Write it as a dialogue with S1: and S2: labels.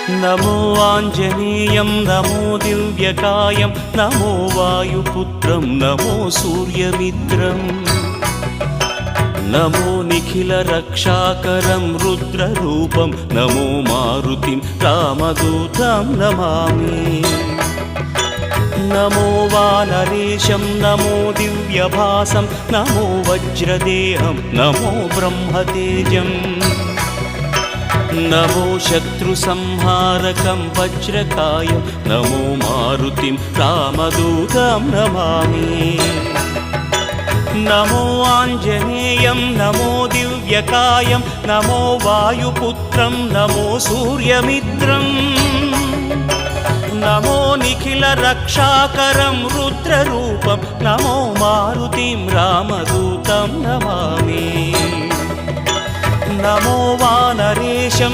S1: नमो आञ्जनेयं नमो दिव्यकायं नमो वायुपुत्रं नमो सूर्यमित्रं नमो निखिलरक्षाकरं रुद्ररूपं नमो मारुतिं रामदूतं Namami. नमो वानरेशं नमो दिव्यभासं नमो वज्रदेहं नमो ब्रह्मतेजं नमो शत्रुसंहारकं वज्रकायं नमो मारुतिं रामदूतं Namami. नमो आञ्जनेयं नमो दिव्यकायं नमो वायुपुत्रं नमो सूर्यमित्रं नमो निखिलरक्षाकरं रुद्ररूपं नमो मारुतिं रामदूतं Namami. नमो वानरेशं